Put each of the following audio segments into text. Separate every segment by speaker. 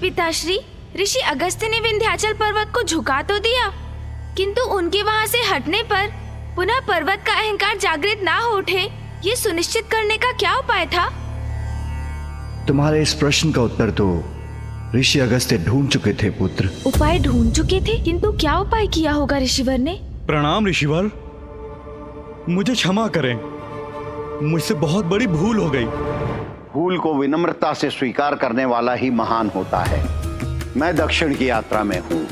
Speaker 1: पिताश्री, ऋषि अगस्त्य ने विंध्याचल पर्वत को झुका तो दिया, किंतु उनके वहाँ से हटने पर पुनः पर्वत का अहंकार जागृत ना हो उठे, ये सुनिश्चित करने का क्या उपाय था?
Speaker 2: तुम्हारे इस प्रश्न का उत्तर तो ऋषि अगस्त्य ढूंढ चुके थे पुत्र।
Speaker 1: उपाय ढूंढ चुके थे, किंतु क्या उपाय किया होगा ऋषिवर ने?
Speaker 3: प्रणाम ऋषिवर, मुझे क्षमा करें, मुझसे बहुत बड़ी भूल हो गई।
Speaker 4: भूल को विनम्रता से स्वीकार करने वाला ही महान होता है। मैं दक्षिण की यात्रा में हूं,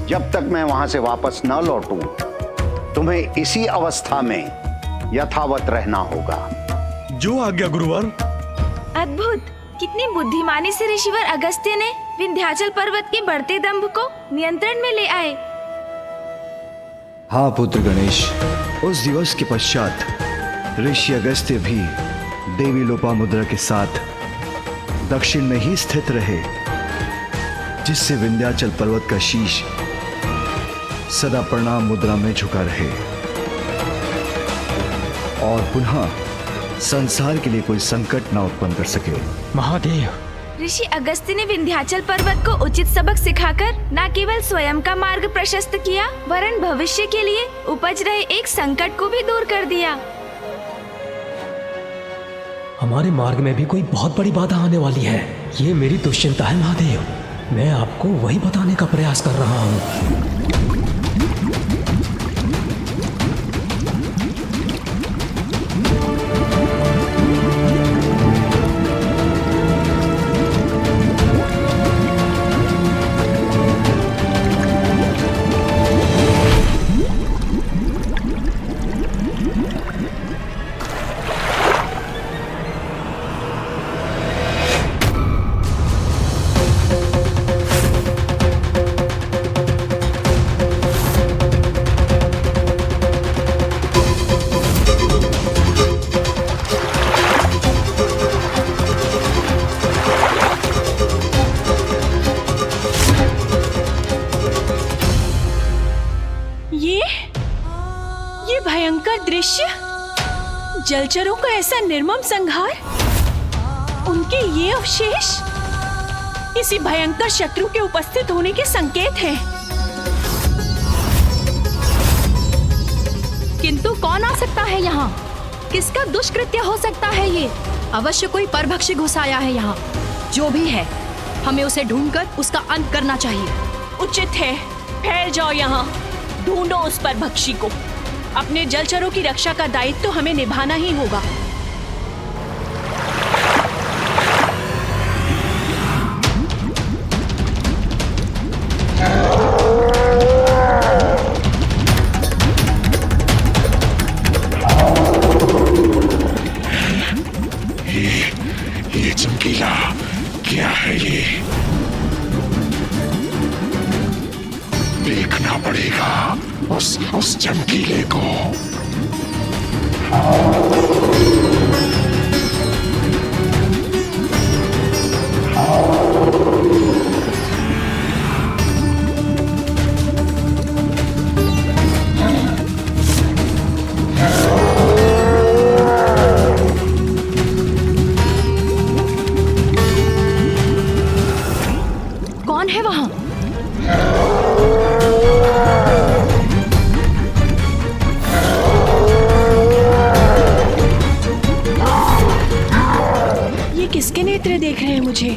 Speaker 4: जब तक मैं वहां से वापस न लौटूं, तुम्हें इसी अवस्था में यथावत रहना होगा।
Speaker 3: जो आज्ञा गुरुवर।
Speaker 1: अद्भुत! कितनी बुद्धिमानी से ऋषिवर अगस्त्य ने विंध्याचल पर्वत के बढ़ते दंभ को नियंत्रण में ले आए।
Speaker 2: हाँ पुत्र गणेश, उस दिवस के पश्चात ऋषि अगस्त्य भी देवी लोपामुद्रा के साथ दक्षिण में ही स्थित रहे, जिससे विंध्याचल पर्वत का शीश सदा प्रणाम मुद्रा में झुका रहे और पुनः संसार के लिए कोई संकट ना उत्पन्न कर सके।
Speaker 5: महादेव,
Speaker 1: ऋषि अगस्त्य ने विंध्याचल पर्वत को उचित सबक सिखाकर न केवल स्वयं का मार्ग प्रशस्त किया, वरन भविष्य के लिए उपज रहे एक संकट को भी दूर कर दिया।
Speaker 5: हमारे मार्ग में भी कोई बहुत बड़ी बाधा आने वाली है। ये मेरी दुश्चिंता है महादेव। मैं आपको वही बताने का प्रयास कर रहा हूँ।
Speaker 6: ये भयंकर दृश्य, जलचरों का ऐसा निर्मम संहार, उनके ये अवशेष किसी भयंकर शत्रु के उपस्थित होने के संकेत हैं।
Speaker 7: किंतु कौन आ सकता है यहाँ? किसका दुष्कृत्य हो सकता है ये? अवश्य कोई परभक्षी घुस आया है यहाँ। जो भी है, हमें उसे ढूंढकर उसका अंत करना चाहिए।
Speaker 6: उचित है, फैल जाओ यहाँ, ढूंढो उस परभक्षी को। अपने जलचरों की रक्षा का दायित्व तो हमें निभाना ही होगा।
Speaker 8: ये चमकीला क्या है? ये देखना पड़ेगा उस चमकीले को।
Speaker 7: कौन है वहाँ?
Speaker 6: ये किसके नेत्र देख रहे हैं मुझे?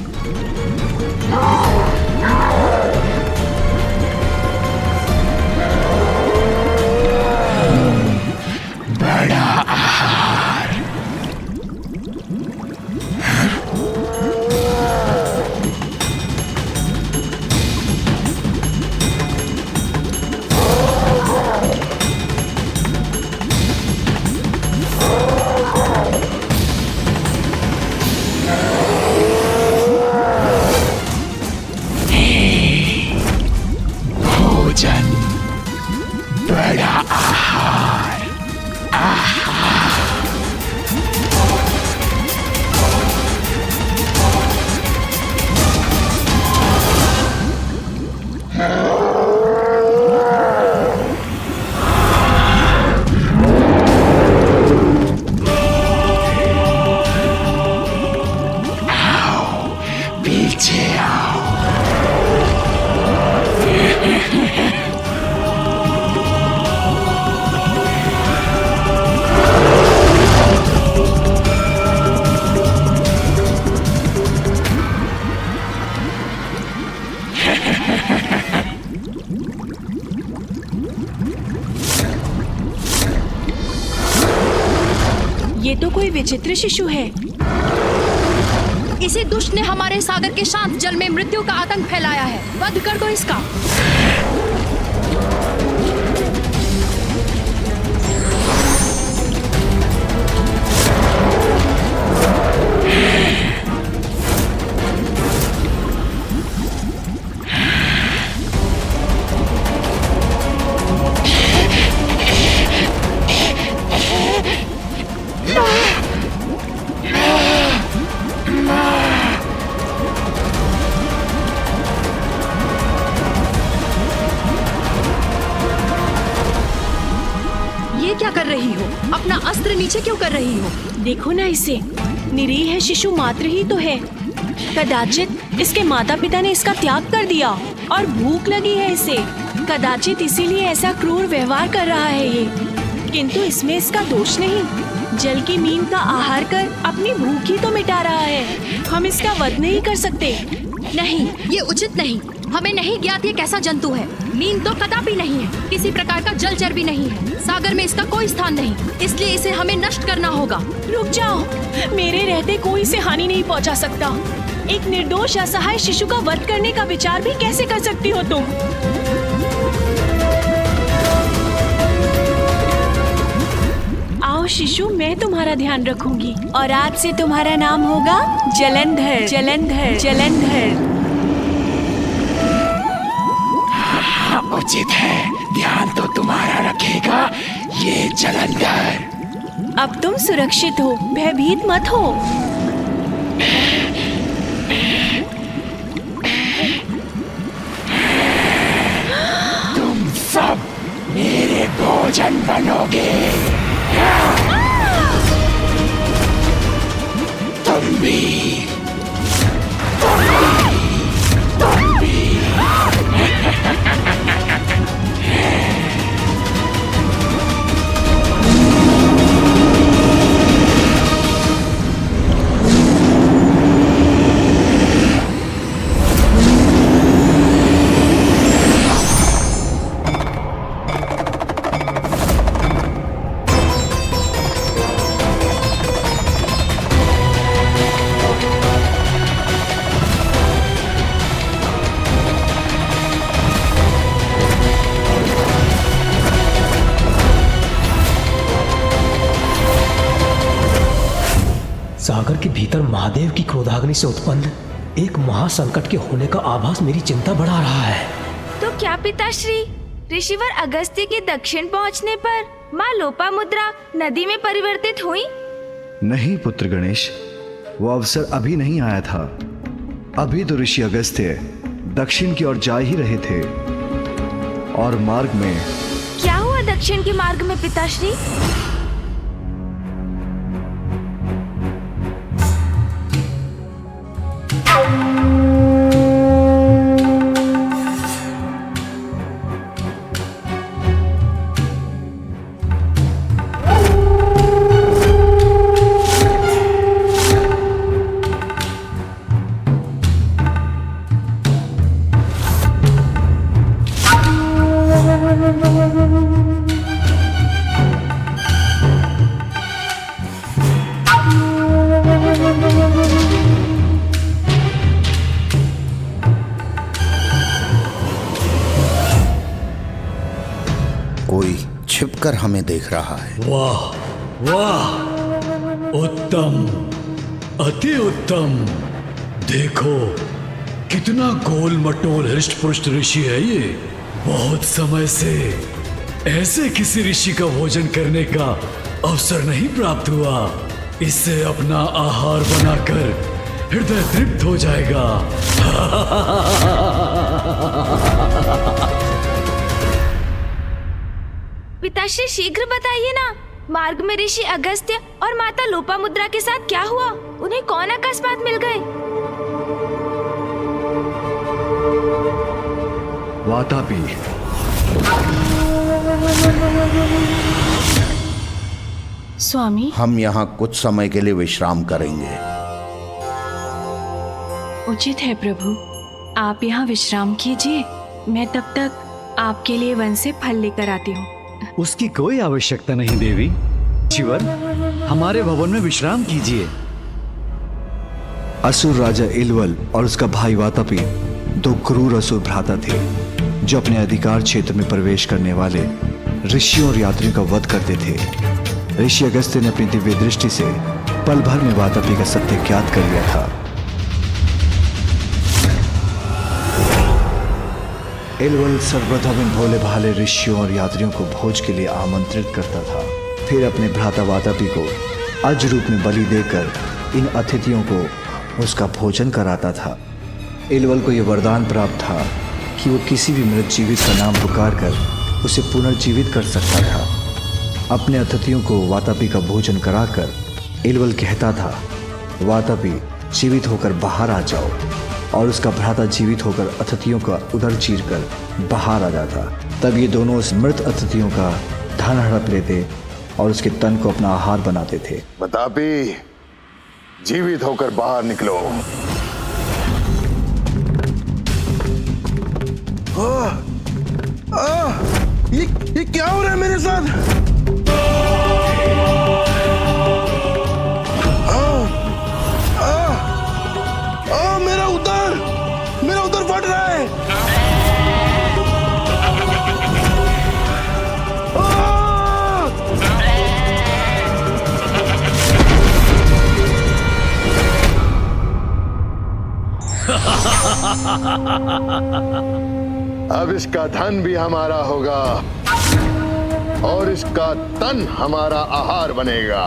Speaker 8: बड़ा आहार।
Speaker 6: ये तो कोई विचित्र शिशु है।
Speaker 7: इसी दुष्ट ने हमारे सागर के शांत जल में मृत्यु का आतंक फैलाया है। वध कर दो इसका। ये क्या कर रही हो? अपना अस्त्र नीचे क्यों कर रही हो?
Speaker 6: देखो ना इसे, निरीह है शिशु मात्र ही तो है। कदाचित इसके माता पिता ने इसका त्याग कर दिया और भूख लगी है इसे। कदाचित इसीलिए ऐसा क्रूर व्यवहार कर रहा है ये। किंतु इसमें इसका दोष नहीं। जल की नींद का आहार कर अपनी भूख ही तो मिटा रहा है। हम इसका वध नहीं कर सकते।
Speaker 7: नहीं, ये उचित नहीं। हमें नहीं ज्ञात ये कैसा जंतु है। नींद तो कदापि नहीं है। किसी प्रकार का जलचर भी नहीं है। सागर में इसका कोई स्थान नहीं, इसलिए इसे हमें नष्ट करना होगा।
Speaker 6: रुक जाओ, मेरे रहते कोई इसे हानि नहीं पहुंचा सकता। एक निर्दोष असहाय शिशु का वध करने का विचार भी कैसे कर सकती हो तुम? आओ शिशु, मैं तुम्हारा ध्यान रखूंगी और आज से तुम्हारा नाम होगा जलंधर। जलंधर, जलंधर।
Speaker 8: उचित है, ध्यान तो तुम्हारा रखेगा ये जलंधर।
Speaker 6: अब तुम सुरक्षित हो, भयभीत मत हो।
Speaker 8: तुम सब मेरे भोजन बनोगे। तुम भी।
Speaker 5: सागर के भीतर महादेव की क्रोधाग्नि से उत्पन्न एक महासंकट के होने का आभास मेरी चिंता बढ़ा रहा है।
Speaker 1: तो क्या पिताश्री, ऋषिवर अगस्त्य के दक्षिण पहुंचने पर माँ लोपामुद्रा नदी में परिवर्तित हुई?
Speaker 2: नहीं पुत्र गणेश, वो अवसर अभी नहीं आया था। अभी तो ऋषि अगस्त्य दक्षिण की ओर जा ही रहे थे और मार्ग में।
Speaker 1: क्या हुआ दक्षिण के मार्ग में पिताश्री?
Speaker 9: कोई छिपकर हमें देख रहा है।
Speaker 10: वाह वाह, उत्तम, अति उत्तम। देखो कितना गोल मटोल हृष्ट पुष्ट ऋषि है ये। बहुत समय से ऐसे किसी ऋषि का भोजन करने का अवसर नहीं प्राप्त हुआ। इससे अपना आहार बनाकर हृदय तृप्त हो जाएगा।
Speaker 1: पिताश्री शीघ्र बताइए ना, मार्ग में ऋषि अगस्त्य और माता लोपामुद्रा के साथ क्या हुआ? उन्हें कौन अकस्मात मिल गए?
Speaker 2: वातापी।
Speaker 6: स्वामी,
Speaker 9: हम यहाँ कुछ समय के लिए विश्राम करेंगे।
Speaker 6: उचित है प्रभु, आप यहाँ विश्राम कीजिए। मैं तब तक आपके लिए वन से फल लेकर आती हूँ।
Speaker 3: उसकी कोई आवश्यकता नहीं देवी। शिवर, हमारे भवन में विश्राम कीजिए।
Speaker 2: असुर राजा इलवल और उसका भाई वातापी दो क्रूर असुर भ्राता थे जो अपने अधिकार क्षेत्र में प्रवेश करने वाले ऋषियों और यात्रियों का वध करते थे। ऋषि अगस्त्य ने अपनी दिव्य दृष्टि से पल भर में वातापी का सत्य ज्ञात कर लिया था। इलवल सर्वप्रथम इन भोले भाले ऋषियों और यात्रियों को भोज के लिए आमंत्रित करता था, फिर अपने भ्राता वातापी को अज रूप में बलि देकर इन अतिथियों को उसका भोजन कराता था। इलवल को यह वरदान प्राप्त था कि वो किसी भी मृत जीवित का नाम पुकार कर उसे पुनर्जीवित कर सकता था। अपने अतिथियों को वातापी का भोजन कराकर इलवल कहता था, वातापी जीवित होकर बाहर आ जाओ, और उसका भ्राता जीवित होकर अतिथियों का उदर चीरकर बाहर आ जाता। तब ये दोनों उस मृत अतिथियों का धन हड़प लेते और उसके तन को अपना आहार बनाते थे।
Speaker 8: वातापी, जीवित होकर बाहर निकलो। ये क्या हो रहा है मेरे साथ? मेरा उदर फट रहा है। अब इसका धन भी हमारा होगा और इसका तन हमारा आहार बनेगा।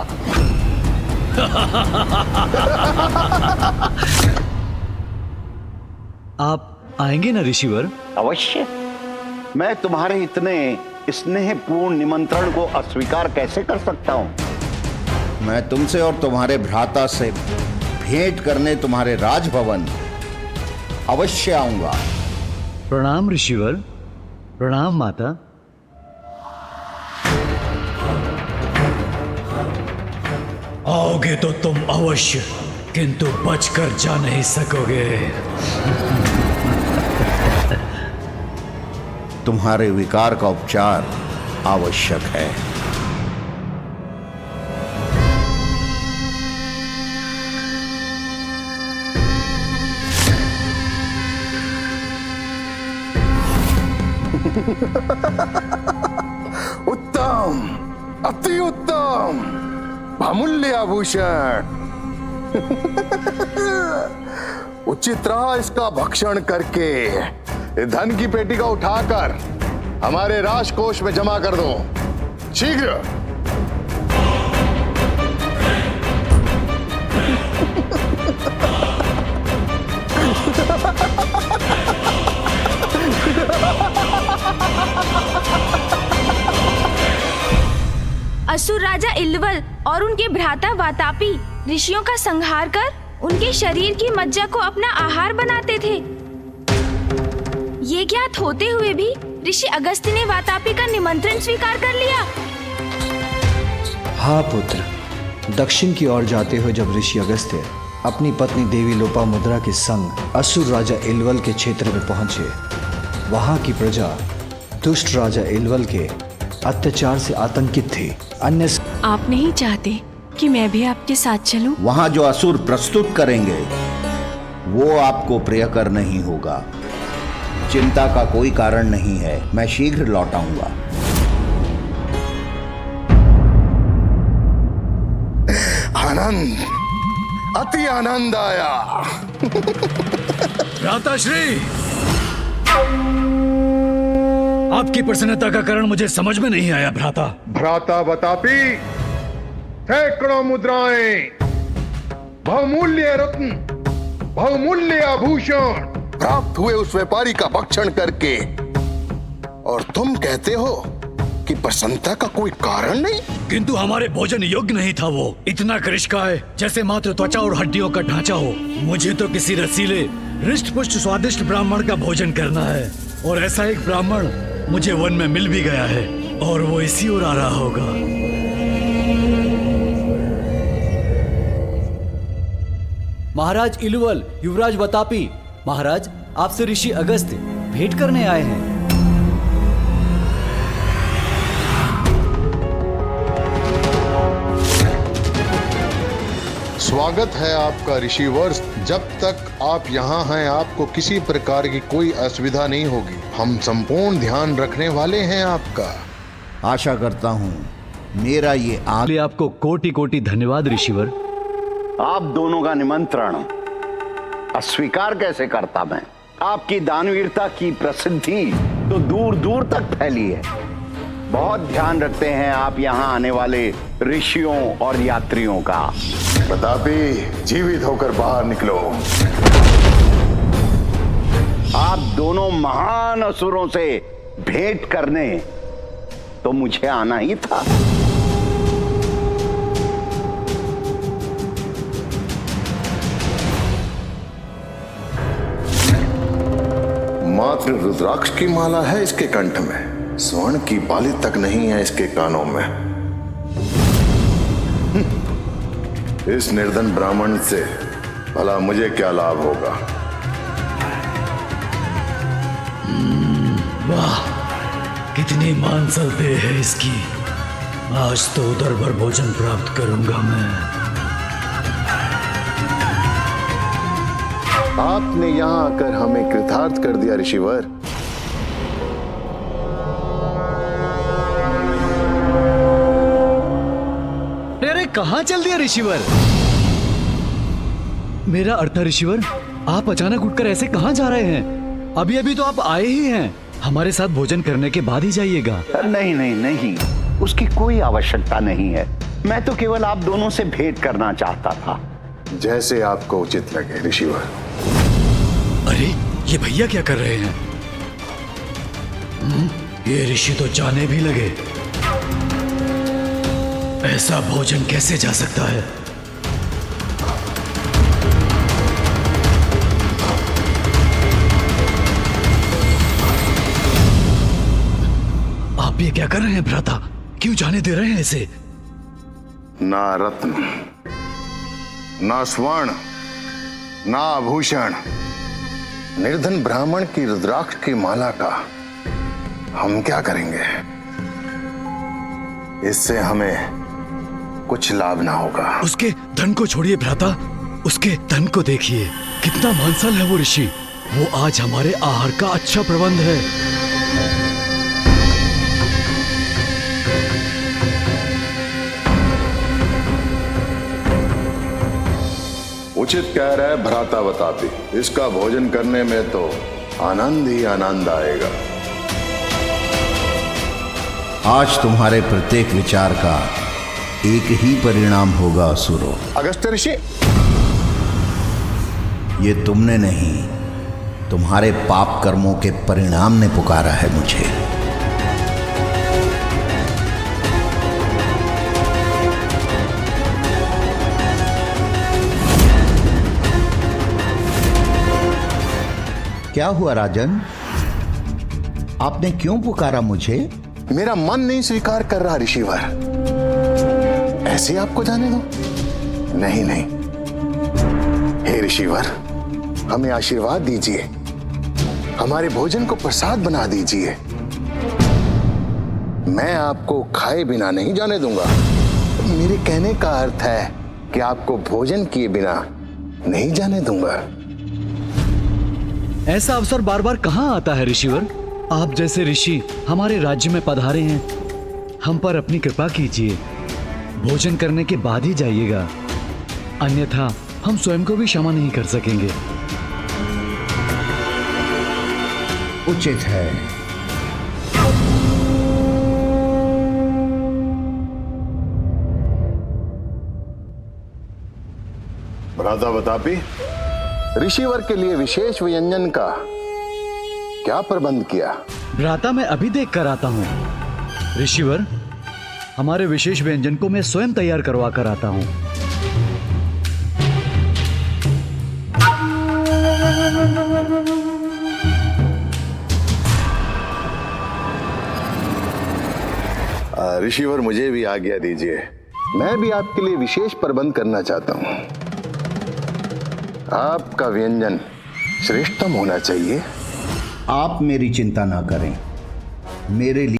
Speaker 3: आप आएंगे ना ऋषिवर?
Speaker 4: अवश्य। मैं तुम्हारे इतने स्नेहपूर्ण निमंत्रण को अस्वीकार कैसे कर सकता हूं?
Speaker 9: मैं तुमसे और तुम्हारे भ्राता से भेंट करने तुम्हारे राजभवन अवश्य आऊंगा।
Speaker 3: प्रणाम ऋषिवर। प्रणाम माता।
Speaker 10: आओगे तो तुम अवश्य, किंतु बचकर जा नहीं सकोगे।
Speaker 9: तुम्हारे विकार का उपचार आवश्यक है।
Speaker 8: उत्तम, अति उत्तम, अमूल्य आभूषण। उचित रहा इसका भक्षण करके धन की पेटी का उठाकर हमारे राजकोष में जमा कर दो शीघ्र।
Speaker 1: असुर राजा इलवल और उनके भ्राता वातापी ऋषियों का संहार कर उनके शरीर की मज्जा को अपना आहार बनाते थे। ये ज्ञात होते हुए भी ऋषि अगस्त्य ने वातापी का निमंत्रण स्वीकार कर लिया।
Speaker 2: हाँ पुत्र, दक्षिण की ओर जाते हुए जब ऋषि अगस्त्य अपनी पत्नी देवी लोपामुद्रा के संग असुर राजा इलवल के क्षेत्र में पहुंचे, वहां की प्रजा दुष्ट राजा इलवल के अत्याचार से आतंकित थी। अन्य
Speaker 6: आप नहीं चाहते कि मैं भी आपके साथ चलूं?
Speaker 9: वहां जो असुर प्रस्तुत करेंगे वो आपको प्रियकर नहीं होगा। चिंता का कोई कारण नहीं है, मैं शीघ्र लौट आऊंगा।
Speaker 8: आनंद, अति आनंद आया।
Speaker 10: भ्राताश्री, आपकी प्रसन्नता का कारण मुझे समझ में नहीं आया भ्राता।
Speaker 8: भ्राता वातापी, सैकड़ों मुद्राएं, बहुमूल्य रत्न, बहुमूल्य आभूषण प्राप्त हुए उस व्यापारी का भक्षण करके, और तुम कहते हो कि प्रसन्नता का कोई कारण नहीं?
Speaker 10: किंतु हमारे भोजन योग्य नहीं था वो। इतना कृशकाय जैसे मात्र त्वचा और हड्डियों का ढांचा हो। मुझे तो किसी रसीले हृष्ट पुष्ट स्वादिष्ट ब्राह्मण का भोजन करना है, और ऐसा एक ब्राह्मण मुझे वन में मिल भी गया है, और वो इसी ओर आ रहा होगा।
Speaker 11: महाराज इलुवल, युवराज बतापी, महाराज आपसे ऋषि अगस्त्य भेंट करने आए हैं।
Speaker 8: स्वागत है आपका ऋषिवर। जब तक आप यहाँ हैं आपको किसी प्रकार की कोई असुविधा नहीं होगी। हम संपूर्ण ध्यान रखने वाले हैं आपका।
Speaker 9: आशा करता हूँ मेरा ये
Speaker 3: आपको कोटि कोटि धन्यवाद ऋषिवर।
Speaker 4: आप दोनों का निमंत्रण अस्वीकार कैसे करता मैं? आपकी दानवीरता की प्रसिद्धि तो दूर दूर तक फैली है। बहुत ध्यान रखते हैं आप यहाँ आने वाले ऋषियों और यात्रियों का।
Speaker 8: प्रतापी, जीवित होकर बाहर निकलो।
Speaker 4: आप दोनों महान असुरों से भेंट करने तो मुझे आना ही था।
Speaker 8: मात्र रुद्राक्ष की माला है इसके कंठ में, स्वर्ण की बाली तक नहीं है इसके कानों में। इस निर्धन ब्राह्मण से भला मुझे क्या लाभ होगा?
Speaker 10: वाह, कितनी मांसलते है इसकी। आज तो उधर भर भोजन प्राप्त करूंगा मैं।
Speaker 8: आपने यहाँ आकर हमें कृतार्थ कर दिया ऋषिवर।
Speaker 3: अरे कहाँ चल दिया ऋषिवर? मेरा अर्थ ऋषिवर, आप अचानक उठकर ऐसे कहाँ जा रहे हैं? अभी अभी तो आप आए ही हैं। हमारे साथ भोजन करने के बाद ही जाइएगा।
Speaker 4: नहीं नहीं नहीं, उसकी कोई आवश्यकता नहीं है। मैं तो केवल आप दोनों से भेंट करना चाहता था।
Speaker 8: जैसे आपको उचित लगे ऋषिवर।
Speaker 10: अरे ये भैया क्या कर रहे हैं? ये ऋषि तो जाने भी लगे। ऐसा भोजन कैसे जा सकता है? आप ये क्या कर रहे हैं भ्राता? क्यों जाने दे रहे हैं इसे?
Speaker 8: ना रत्न, ना स्वर्ण, ना आभूषण, निर्धन ब्राह्मण की रुद्राक्ष की माला का हम क्या करेंगे? इससे हमें कुछ लाभ ना होगा।
Speaker 10: उसके धन को छोड़िए भ्राता, उसके धन को देखिए। कितना मानसल है वो ऋषि। वो आज हमारे आहार का अच्छा प्रबंध है।
Speaker 8: उचित कह रहे भ्राता बतापी। इसका भोजन करने में तो आनंद ही आनंद आएगा।
Speaker 9: आज तुम्हारे प्रत्येक विचार का एक ही परिणाम होगा असुरों।
Speaker 8: अगस्त्य ऋषि,
Speaker 9: ये तुमने नहीं, तुम्हारे पाप कर्मों के परिणाम ने पुकारा है मुझे। क्या हुआ राजन? आपने क्यों पुकारा मुझे?
Speaker 8: मेरा मन नहीं स्वीकार कर रहा ऋषिवर। ऐसे आपको जाने दो? नहीं नहीं, हे ऋषिवर, हमें आशीर्वाद दीजिए। हमारे भोजन को प्रसाद बना दीजिए। मैं आपको खाए बिना नहीं जाने दूंगा। मेरे कहने का अर्थ है कि आपको भोजन किए बिना नहीं जाने दूंगा।
Speaker 3: ऐसा अवसर बार बार कहाँ आता है ऋषिवर? आप जैसे ऋषि हमारे राज्य में पधारे हैं। हम पर अपनी कृपा कीजिए। भोजन करने के बाद ही जाइएगा, अन्यथा हम स्वयं को भी क्षमा नहीं कर सकेंगे।
Speaker 9: उचित है।
Speaker 8: भ्राता बतापी, ऋषिवर के लिए विशेष व्यंजन का क्या प्रबंध किया?
Speaker 3: भ्राता मैं अभी देख कर आता हूँ। ऋषिवर, हमारे विशेष व्यंजन को मैं स्वयं तैयार करवा कर आता हूँ।
Speaker 8: ऋषिवर, मुझे भी आज्ञा दीजिए। मैं भी आपके लिए विशेष प्रबंध करना चाहता हूँ। आपका व्यंजन श्रेष्ठतम होना चाहिए।
Speaker 9: आप मेरी चिंता ना करें, मेरे लिए